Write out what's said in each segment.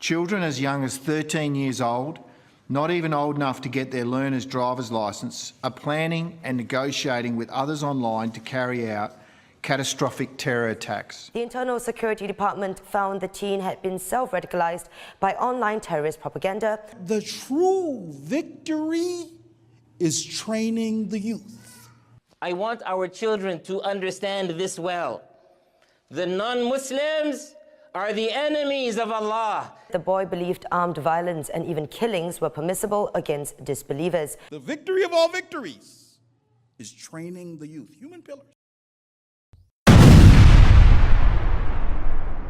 Children as young as 13 years old, not even old enough to get their learner's driver's licence, are planning and negotiating with others online to carry out catastrophic terror attacks. The Internal Security Department found the teen had been self-radicalised by online terrorist propaganda. The true victory is training the youth. I want our children to understand this well. The non-Muslims are the enemies of Allah. The boy believed armed violence and even killings were permissible against disbelievers. The victory of all victories is training the youth. Human pillars.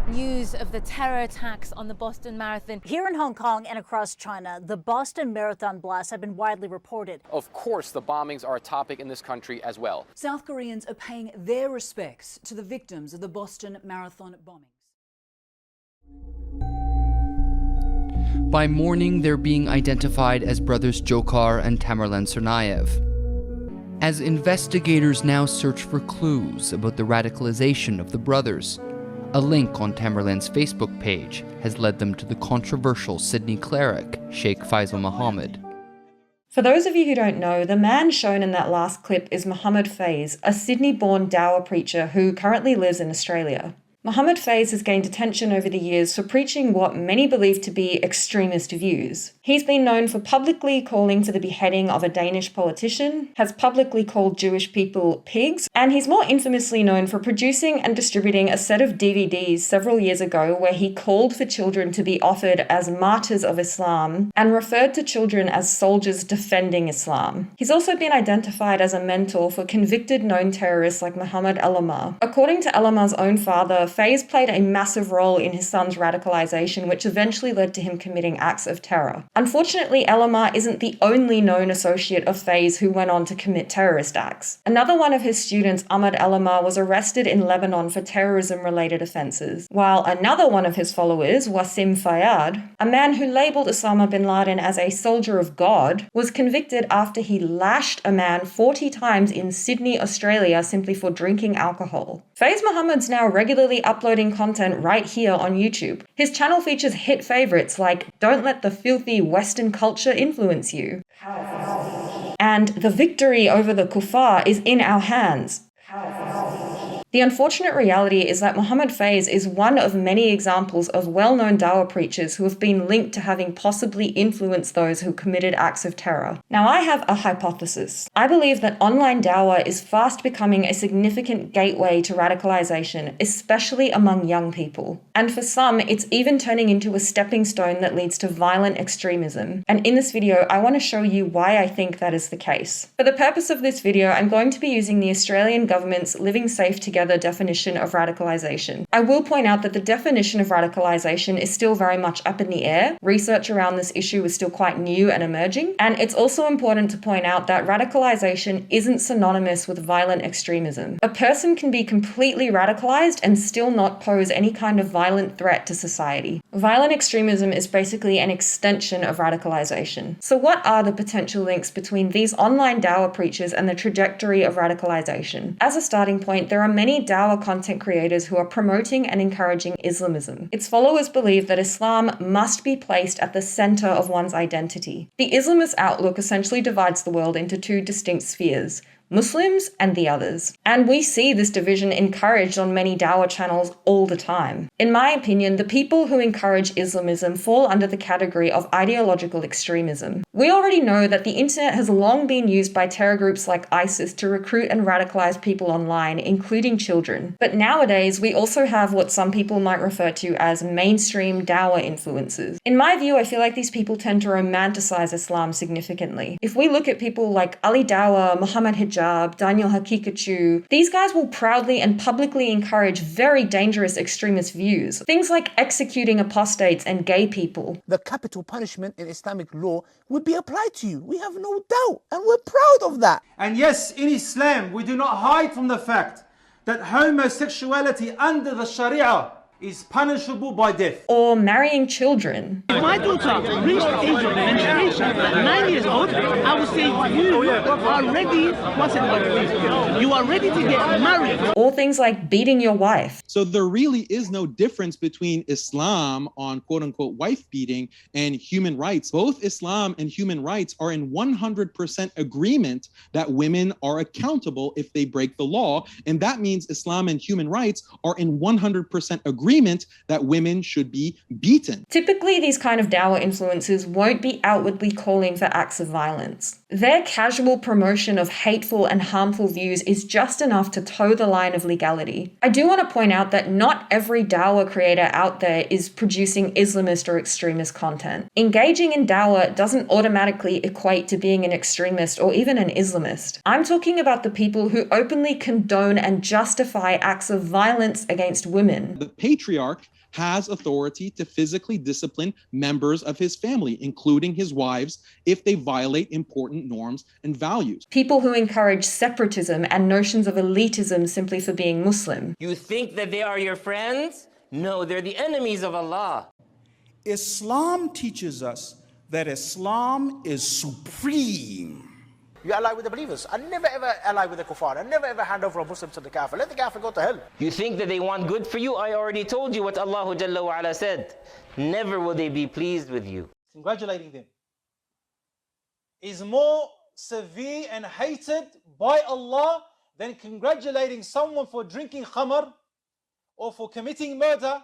News of the terror attacks on the Boston Marathon. Here in Hong Kong and across China, the Boston Marathon blasts have been widely reported. Of course, the bombings are a topic in this country as well. South Koreans are paying their respects to the victims of the Boston Marathon bombings. By morning, they're being identified as brothers Dzhokhar and Tamerlan Tsarnaev. As investigators now search for clues about the radicalization of the brothers, a link on Tamerlan's Facebook page has led them to the controversial Sydney cleric, Sheikh Feiz Muhammed. For those of you who don't know, the man shown in that last clip is Muhammed Feiz, a Sydney-born Dawah preacher who currently lives in Australia. Muhammed Feiz has gained attention over the years for preaching what many believe to be extremist views. He's been known for publicly calling for the beheading of a Danish politician, has publicly called Jewish people pigs, and he's more infamously known for producing and distributing a set of DVDs several years ago where he called for children to be offered as martyrs of Islam and referred to children as soldiers defending Islam. He's also been identified as a mentor for convicted known terrorists like Mohammed El-Amar. According to El-Amar's own father, Feiz played a massive role in his son's radicalisation, which eventually led to him committing acts of terror. Unfortunately, El-Amar isn't the only known associate of Feiz who went on to commit terrorist acts. Another one of his students, Ahmad El-Amar, was arrested in Lebanon for terrorism-related offences, while another one of his followers, Wasim Fayyad, a man who labelled Osama bin Laden as a soldier of God, was convicted after he lashed a man 40 times in Sydney, Australia, simply for drinking alcohol. Feiz Muhammad's now regularly uploading content right here on YouTube. His channel features hit favourites like Don't Let the Filthy Western Culture Influence You, and The Victory Over the Kuffar is in Our Hands. The unfortunate reality is that Muhammed Feiz is one of many examples of well-known Dawah preachers who have been linked to having possibly influenced those who committed acts of terror. Now, I have a hypothesis. I believe that online Dawah is fast becoming a significant gateway to radicalisation, especially among young people. And for some, it's even turning into a stepping stone that leads to violent extremism. And in this video, I want to show you why I think that is the case. For the purpose of this video, I'm going to be using the Australian government's Living Safe Together definition of radicalisation. I will point out that the definition of radicalisation is still very much up in the air. Research around this issue is still quite new and emerging. And it's also important to point out that radicalisation isn't synonymous with violent extremism. A person can be completely radicalised and still not pose any kind of violent threat to society. Violent extremism is basically an extension of radicalisation. So what are the potential links between these online Dawah preachers and the trajectory of radicalisation? As a starting point, there are many Dawah content creators who are promoting and encouraging Islamism. Its followers believe that Islam must be placed at the center of one's identity. The Islamist outlook essentially divides the world into two distinct spheres: Muslims and the others. And we see this division encouraged on many Dawah channels all the time. In my opinion, the people who encourage Islamism fall under the category of ideological extremism. We already know that the internet has long been used by terror groups like ISIS to recruit and radicalize people online, including children. But nowadays, we also have what some people might refer to as mainstream Dawah influences. In my view, I feel like these people tend to romanticize Islam significantly. If we look at people like Ali Dawah, Muhammad Hijab, Daniel Hakikachu, these guys will proudly and publicly encourage very dangerous extremist views. Things like executing apostates and gay people. The capital punishment in Islamic law would be applied to you. We have no doubt, and we're proud of that. And yes, in Islam, we do not hide from the fact that homosexuality under the Sharia is punishable by death. Or marrying children. If my daughter reached the age of menstruation, 9 years old, I would say you are ready to get married. Or things like beating your wife. So there really is no difference between Islam on quote-unquote wife beating and human rights. Both Islam and human rights are in 100% agreement that women are accountable if they break the law. And that means Islam and human rights are in 100% agreement that women should be beaten. Typically, these kind of Dawah influencers won't be outwardly calling for acts of violence. Their casual promotion of hateful and harmful views is just enough to toe the line of legality. I do want to point out that not every Dawah creator out there is producing Islamist or extremist content. Engaging in Dawah doesn't automatically equate to being an extremist or even an Islamist. I'm talking about the people who openly condone and justify acts of violence against women. The patriarch has authority to physically discipline members of his family, including his wives, if they violate important norms and values. People who encourage separatism and notions of elitism simply for being Muslim. You think that they are your friends? No, they're the enemies of Allah. Islam teaches us that Islam is supreme. You ally with the believers. I never ever ally with the kuffar. I never ever hand over a Muslim to the kafir. Let the kafir go to hell. You think that they want good for you? I already told you what Allah Jalla wa Ala said. Never will they be pleased with you. Congratulating them is more severe and hated by Allah than congratulating someone for drinking khamr or for committing murder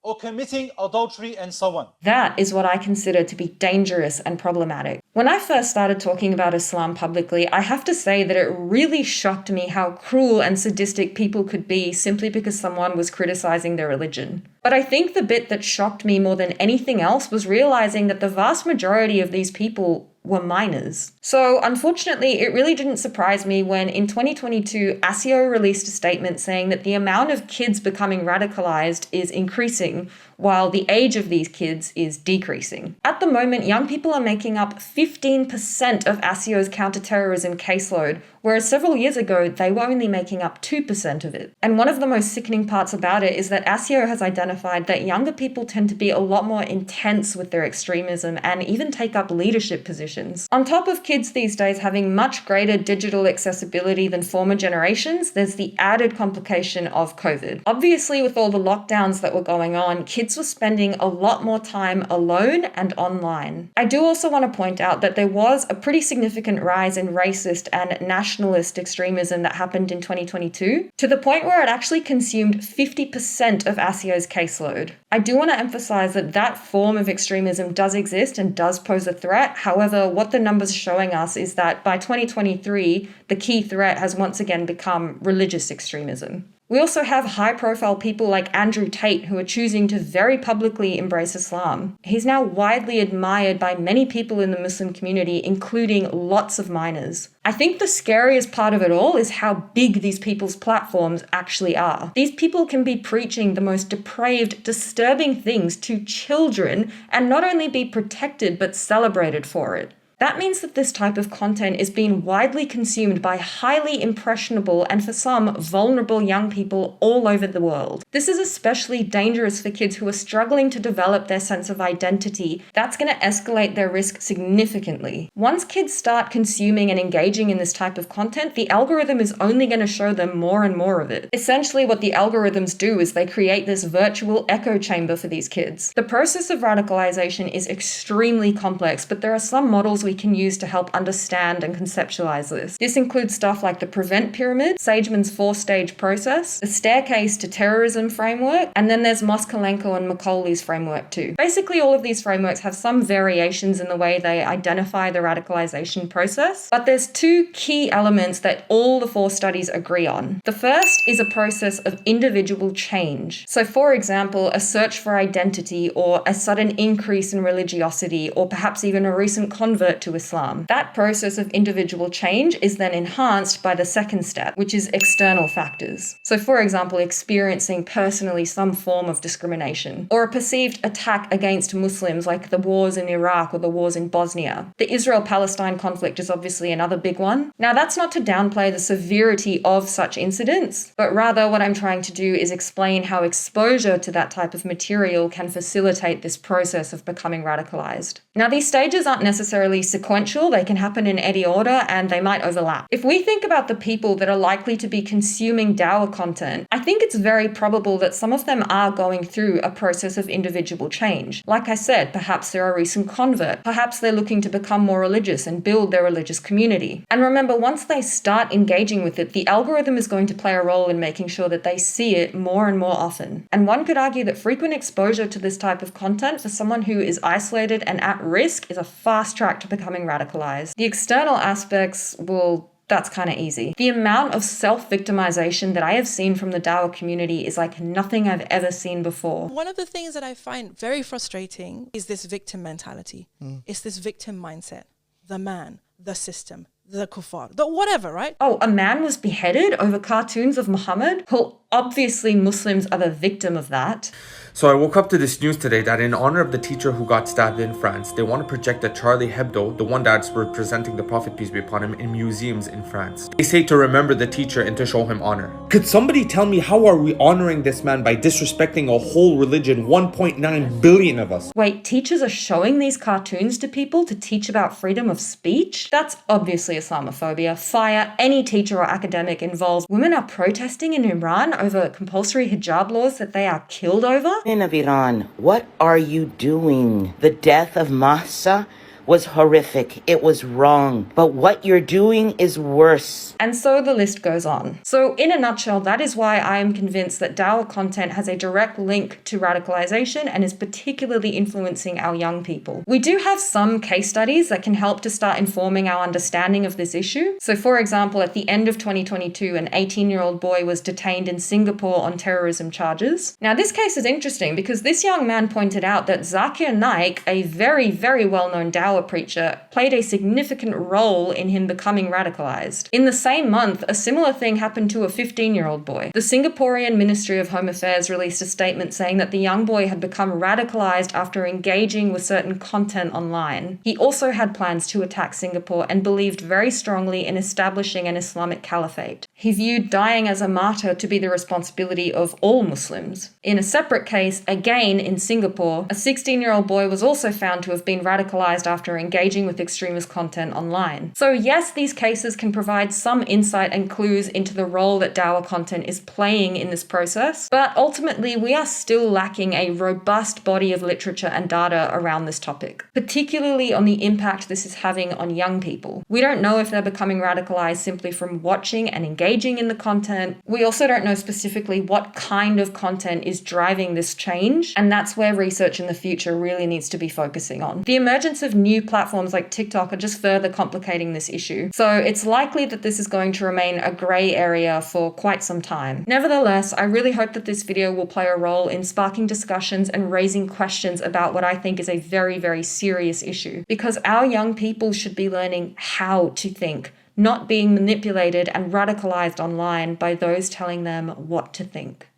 or committing adultery and so on. That is what I consider to be dangerous and problematic. When I first started talking about Islam publicly, I have to say that it really shocked me how cruel and sadistic people could be simply because someone was criticizing their religion. But I think the bit that shocked me more than anything else was realizing that the vast majority of these people were minors. So unfortunately, it really didn't surprise me when in 2022, ASIO released a statement saying that the amount of kids becoming radicalized is increasing while the age of these kids is decreasing. At the moment, young people are making up 15% of ASIO's counterterrorism caseload, whereas several years ago, they were only making up 2% of it. And one of the most sickening parts about it is that ASIO has identified that younger people tend to be a lot more intense with their extremism and even take up leadership positions. On top of kids these days having much greater digital accessibility than former generations, there's the added complication of COVID. Obviously, with all the lockdowns that were going on, kids were spending a lot more time alone and online. I do also want to point out that there was a pretty significant rise in racist and nationalist extremism that happened in 2022, to the point where it actually consumed 50% of ASIO's caseload. I do want to emphasize that that form of extremism does exist and does pose a threat. However, what the numbers are showing us is that by 2023, the key threat has once again become religious extremism. We also have high-profile people like Andrew Tate who are choosing to very publicly embrace Islam. He's now widely admired by many people in the Muslim community, including lots of minors. I think the scariest part of it all is how big these people's platforms actually are. These people can be preaching the most depraved, disturbing things to children and not only be protected but celebrated for it. That means that this type of content is being widely consumed by highly impressionable and for some vulnerable young people all over the world. This is especially dangerous for kids who are struggling to develop their sense of identity. That's going to escalate their risk significantly. Once kids start consuming and engaging in this type of content, the algorithm is only going to show them more and more of it. Essentially, what the algorithms do is they create this virtual echo chamber for these kids. The process of radicalization is extremely complex, but there are some models we can use to help understand and conceptualize this. This includes stuff like the PREVENT pyramid, Sageman's 4-stage process, the staircase to terrorism framework, and then there's Moskalenko and Macaulay's framework too. Basically, all of these frameworks have some variations in the way they identify the radicalization process, but there's two key elements that all the 4 studies agree on. The first is a process of individual change. So for example, a search for identity or a sudden increase in religiosity or perhaps even a recent convert convert to Islam. That process of individual change is then enhanced by the second step, which is external factors. So for example, experiencing personally some form of discrimination, or a perceived attack against Muslims like the wars in Iraq or the wars in Bosnia. The Israel-Palestine conflict is obviously another big one. Now that's not to downplay the severity of such incidents, but rather what I'm trying to do is explain how exposure to that type of material can facilitate this process of becoming radicalized. Now these stages aren't necessarily sequential, they can happen in any order and they might overlap. If we think about the people that are likely to be consuming Dawah content, I think it's very probable that some of them are going through a process of individual change. Like I said, perhaps they're a recent convert, perhaps they're looking to become more religious and build their religious community. And remember, once they start engaging with it, the algorithm is going to play a role in making sure that they see it more and more often. And one could argue that frequent exposure to this type of content for someone who is isolated and at risk is a fast track to becoming radicalized. The external aspects, well, that's kind of easy. The amount of self-victimization that I have seen from the Dawah community is like nothing I've ever seen before. One of the things that I find very frustrating is this victim mentality. It's this victim mindset. The man, the system, the kuffar, the whatever, right? Oh, a man was beheaded over cartoons of Muhammad? Well, obviously Muslims are the victim of that. So I woke up to this news today that in honor of the teacher who got stabbed in France, they want to project a Charlie Hebdo, the one that's representing the Prophet, peace be upon him, in museums in France. They say to remember the teacher and to show him honor. Could somebody tell me how are we honoring this man by disrespecting a whole religion, 1.9 billion of us? Wait, teachers are showing these cartoons to people to teach about freedom of speech? That's obviously Islamophobia. Fire any teacher or academic involved. Women are protesting in Iran over compulsory hijab laws that they are killed over? Of Iran, what are you doing? The death of Mahsa was horrific. It was wrong. But what you're doing is worse. And so the list goes on. So in a nutshell, that is why I am convinced that Dawah content has a direct link to radicalization and is particularly influencing our young people. We do have some case studies that can help to start informing our understanding of this issue. So for example, at the end of 2022, an 18-year-old boy was detained in Singapore on terrorism charges. Now this case is interesting because this young man pointed out that Zakir Naik, a very, very well-known Dawah preacher, played a significant role in him becoming radicalized. In the same month, a similar thing happened to a 15-year-old boy. The Singaporean Ministry of Home Affairs released a statement saying that the young boy had become radicalized after engaging with certain content online. He also had plans to attack Singapore and believed very strongly in establishing an Islamic caliphate. He viewed dying as a martyr to be the responsibility of all Muslims. In a separate case, again in Singapore, a 16-year-old boy was also found to have been radicalized after engaging with extremist content online. So yes, these cases can provide some insight and clues into the role that Dawah content is playing in this process, but ultimately we are still lacking a robust body of literature and data around this topic, particularly on the impact this is having on young people. We don't know if they're becoming radicalized simply from watching and engaging in the content. We also don't know specifically what kind of content is driving this change, and that's where research in the future really needs to be focusing on. The emergence of new platforms like TikTok are just further complicating this issue. So it's likely that this is going to remain a grey area for quite some time. Nevertheless, I really hope that this video will play a role in sparking discussions and raising questions about what I think is a very, very serious issue. Because our young people should be learning how to think, not being manipulated and radicalized online by those telling them what to think.